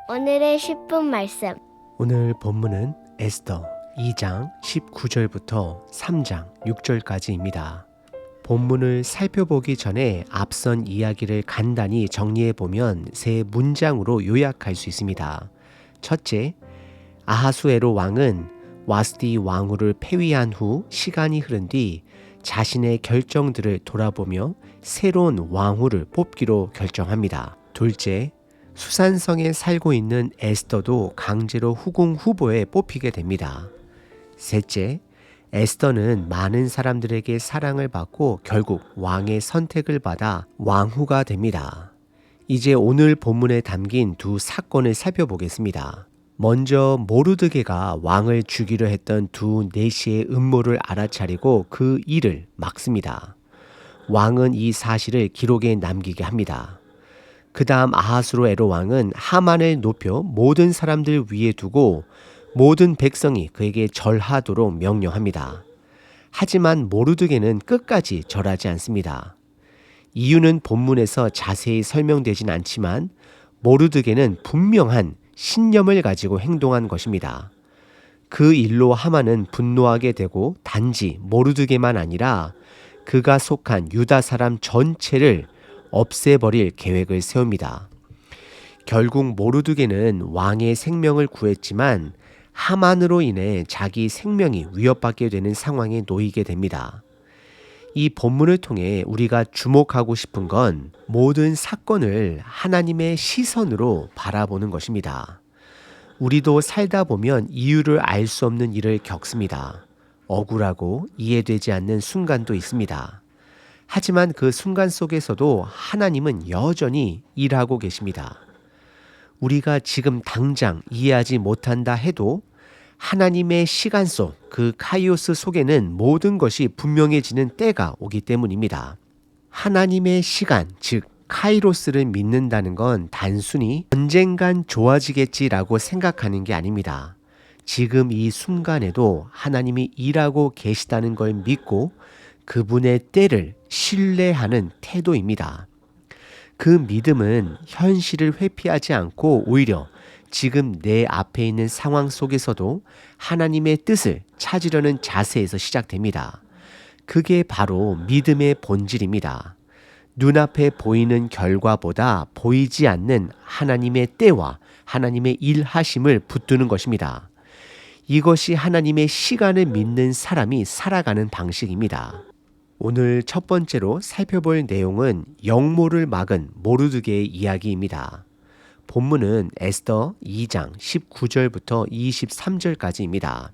오늘의 10분 말씀. 오늘 본문은 에스더 2장 19절부터 3장 6절까지입니다. 본문을 살펴보기 전에 앞선 이야기를 간단히 정리해보면 세 문장으로 요약할 수 있습니다. 첫째, 아하수에로 왕은 와스디 왕후를 폐위한 후 시간이 흐른 뒤 자신의 결정들을 돌아보며 새로운 왕후를 뽑기로 결정합니다. 둘째, 수산성에 살고 있는 에스더도 강제로 후궁 후보에 뽑히게 됩니다. 셋째, 에스더는 많은 사람들에게 사랑을 받고 결국 왕의 선택을 받아 왕후가 됩니다. 이제 오늘 본문에 담긴 두 사건을 살펴보겠습니다. 먼저 모르드게가 왕을 죽이려 했던 두 내시의 음모를 알아차리고 그 일을 막습니다. 왕은 이 사실을 기록에 남기게 합니다. 그 다음 아하수에로 왕은 하만을 높여 모든 사람들 위에 두고 모든 백성이 그에게 절하도록 명령합니다. 하지만 모르드게는 끝까지 절하지 않습니다. 이유는 본문에서 자세히 설명되진 않지만 모르드게는 분명한 신념을 가지고 행동한 것입니다. 그 일로 하만은 분노하게 되고 단지 모르드게만 아니라 그가 속한 유다 사람 전체를 없애버릴 계획을 세웁니다. 결국 모르드게는 왕의 생명을 구했지만 하만으로 인해 자기 생명이 위협받게 되는 상황에 놓이게 됩니다. 이 본문을 통해 우리가 주목하고 싶은 건 모든 사건을 하나님의 시선으로 바라보는 것입니다. 우리도 살다 보면 이유를 알 수 없는 일을 겪습니다. 억울하고 이해되지 않는 순간도 있습니다. 하지만 그 순간 속에서도 하나님은 여전히 일하고 계십니다. 우리가 지금 당장 이해하지 못한다 해도 하나님의 시간 속 그 카이오스 속에는 모든 것이 분명해지는 때가 오기 때문입니다. 하나님의 시간, 즉 카이로스를 믿는다는 건 단순히 언젠간 좋아지겠지라고 생각하는 게 아닙니다. 지금 이 순간에도 하나님이 일하고 계시다는 걸 믿고 그분의 때를 신뢰하는 태도입니다. 그 믿음은 현실을 회피하지 않고 오히려 지금 내 앞에 있는 상황 속에서도 하나님의 뜻을 찾으려는 자세에서 시작됩니다. 그게 바로 믿음의 본질입니다. 눈앞에 보이는 결과보다 보이지 않는 하나님의 때와 하나님의 일하심을 붙드는 것입니다. 이것이 하나님의 시간을 믿는 사람이 살아가는 방식입니다. 오늘 첫 번째로 살펴볼 내용은 역모를 막은 모르드게의 이야기입니다. 본문은 에스더 2장 19절부터 23절까지입니다.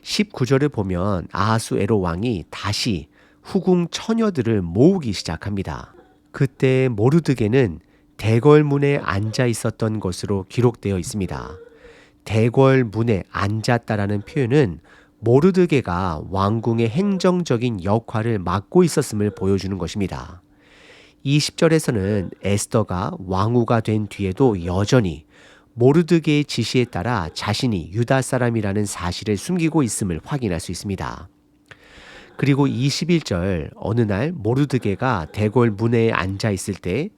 19절을 보면 아하수에로 왕이 다시 후궁 처녀들을 모으기 시작합니다. 그때 모르드게는 대궐문에 앉아 있었던 것으로 기록되어 있습니다. 대궐문에 앉았다라는 표현은 모르드게가 왕궁의 행정적인 역할을 맡고 있었음을 보여주는 것입니다. 20절에서는 에스더가 왕후가 된 뒤에도 여전히 모르드게의 지시에 따라 자신이 유다 사람이라는 사실을 숨기고 있음을 확인할 수 있습니다. 그리고 21절 어느 날 모르드게가 대궐 문에 앉아 있을 때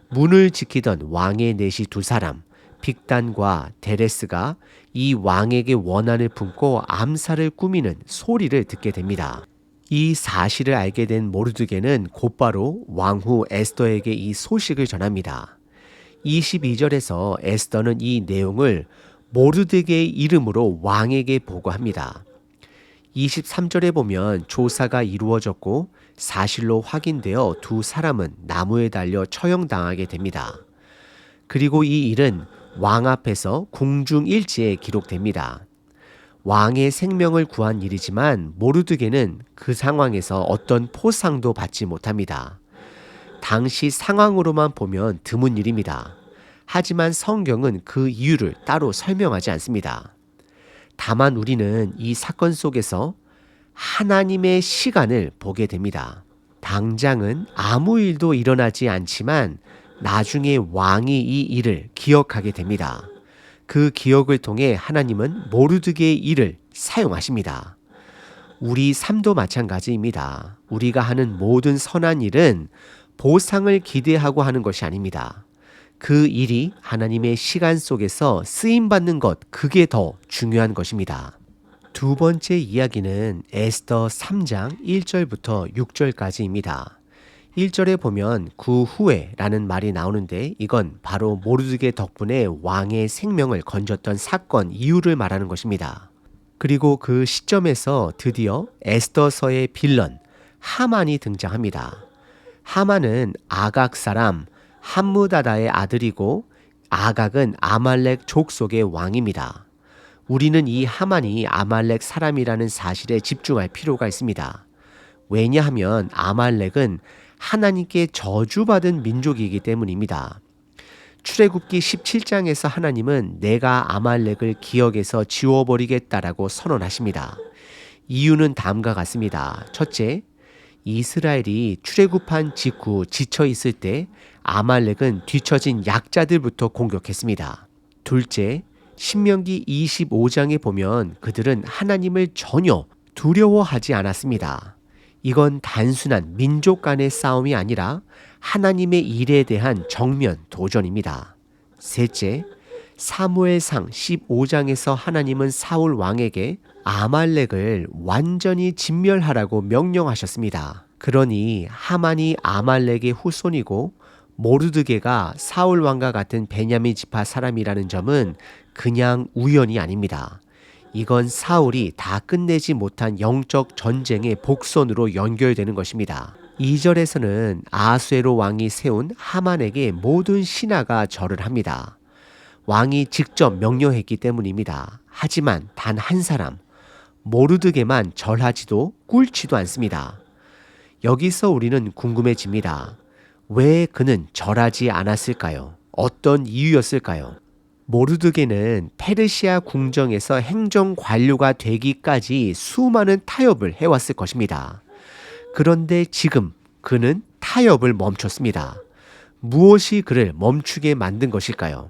문을 지키던 왕의 내시 두 사람 빅단과 데레스가 이 왕에게 원한을 품고 암살을 꾸미는 소리를 듣게 됩니다. 이 사실을 알게 된 모르드게는 곧바로 왕후 에스더에게 이 소식을 전합니다. 22절에서 에스더는 이 내용을 모르드게의 이름으로 왕에게 보고합니다. 23절에 보면 조사가 이루어졌고 사실로 확인되어 두 사람은 나무에 달려 처형당하게 됩니다. 그리고 이 일은 왕 앞에서 궁중일지에 기록됩니다. 왕의 생명을 구한 일이지만 모르드게는 그 상황에서 어떤 포상도 받지 못합니다. 당시 상황으로만 보면 드문 일입니다. 하지만 성경은 그 이유를 따로 설명하지 않습니다. 다만 우리는 이 사건 속에서 하나님의 시간을 보게 됩니다. 당장은 아무 일도 일어나지 않지만 나중에 왕이 이 일을 기억하게 됩니다. 그 기억을 통해 하나님은 모르드게의 일을 사용하십니다. 우리 삶도 마찬가지입니다. 우리가 하는 모든 선한 일은 보상을 기대하고 하는 것이 아닙니다. 그 일이 하나님의 시간 속에서 쓰임받는 것, 그게 더 중요한 것입니다. 두 번째 이야기는 에스더 3장 1절부터 6절까지입니다. 1절에 보면 그 후에 라는 말이 나오는데 이건 바로 모르드게 덕분에 왕의 생명을 건졌던 사건 이유를 말하는 것입니다. 그리고 그 시점에서 드디어 에스더서의 빌런 하만이 등장합니다. 하만은 아각 사람 함무다다의 아들이고 아각은 아말렉 족속의 왕입니다. 우리는 이 하만이 아말렉 사람이라는 사실에 집중할 필요가 있습니다. 왜냐하면 아말렉은 하나님께 저주받은 민족이기 때문입니다. 출애굽기 17장에서 하나님은 내가 아말렉을 기억에서 지워버리겠다라고 선언하십니다. 이유는 다음과 같습니다. 첫째, 이스라엘이 출애굽한 직후 지쳐 있을 때 아말렉은 뒤처진 약자들부터 공격했습니다. 둘째, 신명기 25장에 보면 그들은 하나님을 전혀 두려워하지 않았습니다. 이건 단순한 민족 간의 싸움이 아니라 하나님의 일에 대한 정면 도전입니다. 셋째, 사무엘상 15장에서 하나님은 사울 왕에게 아말렉을 완전히 진멸하라고 명령하셨습니다. 그러니 하만이 아말렉의 후손이고 모르드게가 사울 왕과 같은 베냐민 지파 사람이라는 점은 그냥 우연이 아닙니다. 이건 사울이 다 끝내지 못한 영적 전쟁의 복선으로 연결되는 것입니다. 2절에서는 아하수에로 왕이 세운 하만에게 모든 신하가 절을 합니다. 왕이 직접 명령했기 때문입니다. 하지만 단 한 사람, 모르드게만 절하지도 꿇지도 않습니다. 여기서 우리는 궁금해집니다. 왜 그는 절하지 않았을까요? 어떤 이유였을까요? 모르드게는 페르시아 궁정에서 행정 관료가 되기까지 수많은 타협을 해왔을 것입니다. 그런데 지금 그는 타협을 멈췄습니다. 무엇이 그를 멈추게 만든 것일까요?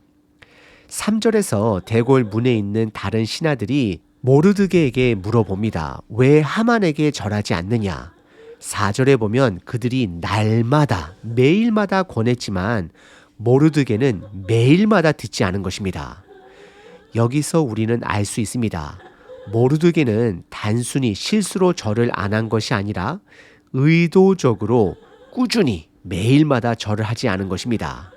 3절에서 대궐 문에 있는 다른 신하들이 모르드게에게 물어봅니다. 왜 하만에게 절하지 않느냐? 4절에 보면 그들이 날마다 매일마다 권했지만 모르드게는 매일마다 듣지 않은 것입니다. 여기서 우리는 알 수 있습니다. 모르드게는 단순히 실수로 절을 안 한 것이 아니라 의도적으로 꾸준히 매일마다 절을 하지 않은 것입니다.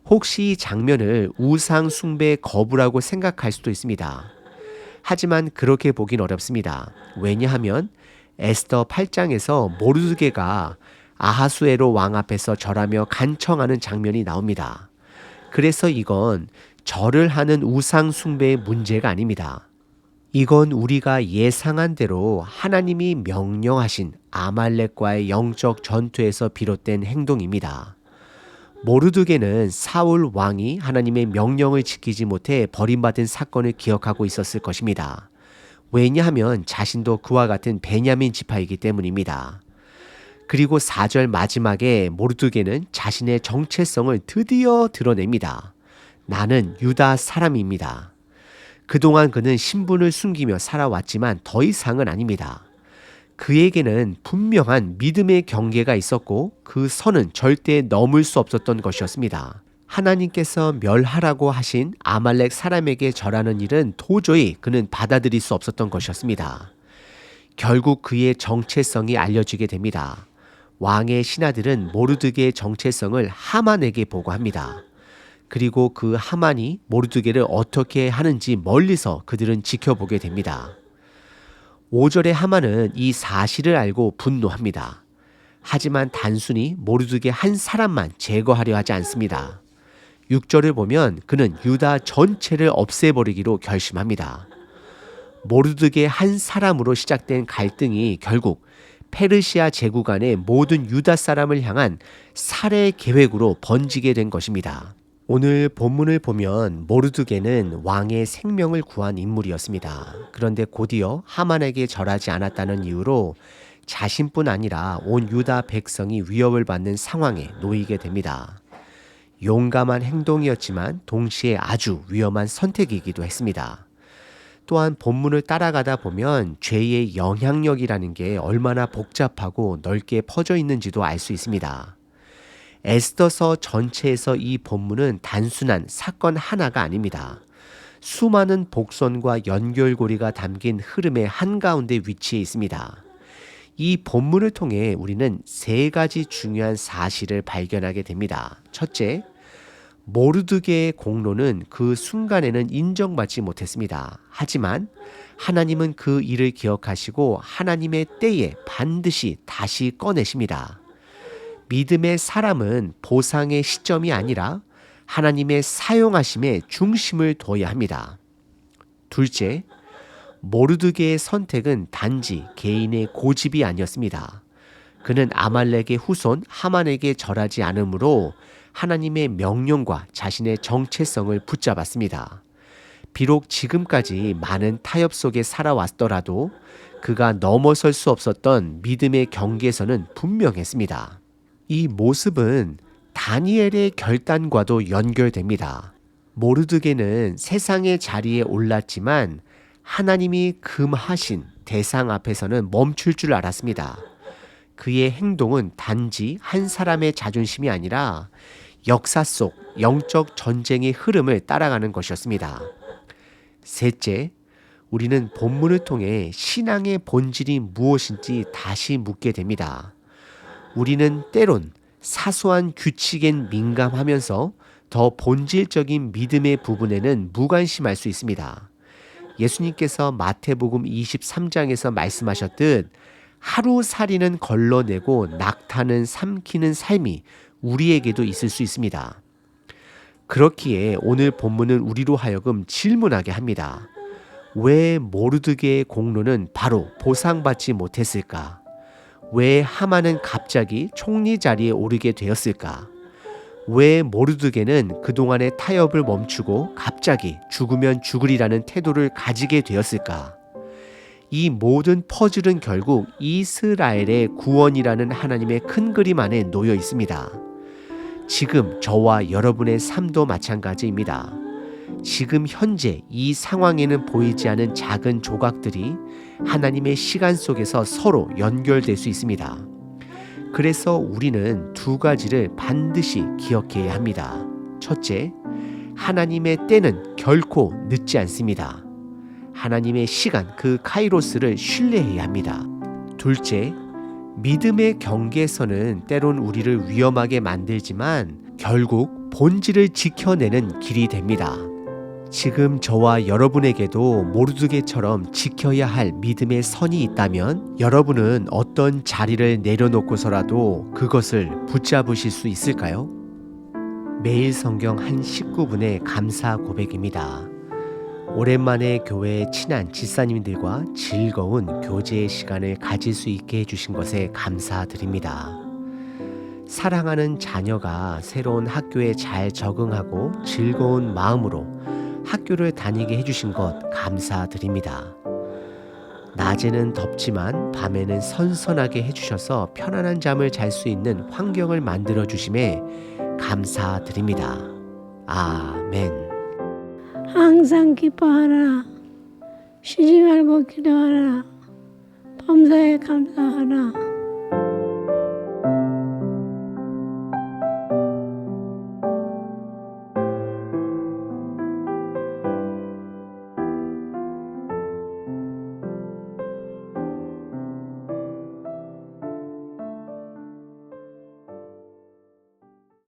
혹시 이 장면을 우상 숭배 거부라고 생각할 수도 있습니다. 하지만 그렇게 보긴 어렵습니다. 왜냐하면 에스더 8장에서 모르드게가 아하수에로 왕 앞에서 절하며 간청하는 장면이 나옵니다. 그래서 이건 절을 하는 우상 숭배의 문제가 아닙니다. 이건 우리가 예상한 대로 하나님이 명령하신 아말렉과의 영적 전투에서 비롯된 행동입니다. 모르드게는 사울 왕이 하나님의 명령을 지키지 못해 버림받은 사건을 기억하고 있었을 것입니다. 왜냐하면 자신도 그와 같은 베냐민 지파이기 때문입니다. 그리고 4절 마지막에 모르드게는 자신의 정체성을 드디어 드러냅니다. 나는 유다 사람입니다. 그동안 그는 신분을 숨기며 살아왔지만 더 이상은 아닙니다. 그에게는 분명한 믿음의 경계가 있었고 그 선은 절대 넘을 수 없었던 것이었습니다. 하나님께서 멸하라고 하신 아말렉 사람에게 절하는 일은 도저히 그는 받아들일 수 없었던 것이었습니다. 결국 그의 정체성이 알려지게 됩니다. 왕의 신하들은 모르드게의 정체성을 하만에게 보고합니다. 그리고 그 하만이 모르드게를 어떻게 하는지 멀리서 그들은 지켜보게 됩니다. 5절의 하만은 이 사실을 알고 분노합니다. 하지만 단순히 모르드게 한 사람만 제거하려 하지 않습니다. 6절을 보면 그는 유다 전체를 없애버리기로 결심합니다. 모르드게 한 사람으로 시작된 갈등이 결국 페르시아 제국 안의 모든 유다 사람을 향한 살해 계획으로 번지게 된 것입니다. 오늘 본문을 보면 모르드게는 왕의 생명을 구한 인물이었습니다. 그런데 곧이어 하만에게 절하지 않았다는 이유로 자신뿐 아니라 온 유다 백성이 위협을 받는 상황에 놓이게 됩니다. 용감한 행동이었지만 동시에 아주 위험한 선택이기도 했습니다. 또한 본문을 따라가다 보면 죄의 영향력이라는 게 얼마나 복잡하고 넓게 퍼져 있는지도 알 수 있습니다. 에스더서 전체에서 이 본문은 단순한 사건 하나가 아닙니다. 수많은 복선과 연결고리가 담긴 흐름의 한가운데 위치해 있습니다. 이 본문을 통해 우리는 세 가지 중요한 사실을 발견하게 됩니다. 첫째, 모르드게의 공로는 그 순간에는 인정받지 못했습니다. 하지만 하나님은 그 일을 기억하시고 하나님의 때에 반드시 다시 꺼내십니다. 믿음의 사람은 보상의 시점이 아니라 하나님의 사용하심에 중심을 둬야 합니다. 둘째, 모르드게의 선택은 단지 개인의 고집이 아니었습니다. 그는 아말렉의 후손 하만에게 절하지 않으므로 하나님의 명령과 자신의 정체성을 붙잡았습니다. 비록 지금까지 많은 타협 속에 살아왔더라도 그가 넘어설 수 없었던 믿음의 경계선은 분명했습니다. 이 모습은 다니엘의 결단과도 연결됩니다. 모르드게는 세상의 자리에 올랐지만 하나님이 금하신 대상 앞에서는 멈출 줄 알았습니다. 그의 행동은 단지 한 사람의 자존심이 아니라 역사 속 영적 전쟁의 흐름을 따라가는 것이었습니다. 셋째, 우리는 본문을 통해 신앙의 본질이 무엇인지 다시 묻게 됩니다. 우리는 때론 사소한 규칙엔 민감하면서 더 본질적인 믿음의 부분에는 무관심할 수 있습니다. 예수님께서 마태복음 23장에서 말씀하셨듯 하루살이는 걸러내고 낙타는 삼키는 삶이 우리에게도 있을 수 있습니다. 그렇기에 오늘 본문은 우리로 하여금 질문하게 합니다. 왜 모르드게의 공로는 바로 보상받지 못했을까? 왜 하만은 갑자기 총리 자리에 오르게 되었을까? 왜 모르드게는 그동안의 타협을 멈추고 갑자기 죽으면 죽으리라는 태도를 가지게 되었을까? 이 모든 퍼즐은 결국 이스라엘의 구원이라는 하나님의 큰 그림 안에 놓여 있습니다. 지금 저와 여러분의 삶도 마찬가지입니다. 지금 현재 이 상황에는 보이지 않은 작은 조각들이 하나님의 시간 속에서 서로 연결될 수 있습니다. 그래서 우리는 두 가지를 반드시 기억해야 합니다. 첫째, 하나님의 때는 결코 늦지 않습니다. 하나님의 시간, 그 카이로스를 신뢰해야 합니다. 둘째, 믿음의 경계선은 때론 우리를 위험하게 만들지만 결국 본질을 지켜내는 길이 됩니다. 지금 저와 여러분에게도 모르드게처럼 지켜야 할 믿음의 선이 있다면 여러분은 어떤 자리를 내려놓고서라도 그것을 붙잡으실 수 있을까요? 매일 성경 한 19분의 감사 고백입니다. 오랜만에 교회의 친한 집사님들과 즐거운 교제의 시간을 가질 수 있게 해주신 것에 감사드립니다. 사랑하는 자녀가 새로운 학교에 잘 적응하고 즐거운 마음으로 학교를 다니게 해주신 것 감사드립니다. 낮에는 덥지만 밤에는 선선하게 해주셔서 편안한 잠을 잘 수 있는 환경을 만들어 주심에 감사드립니다. 아멘. 항상 기뻐하라. 쉬지 말고 기도하라. 범사에 감사하라.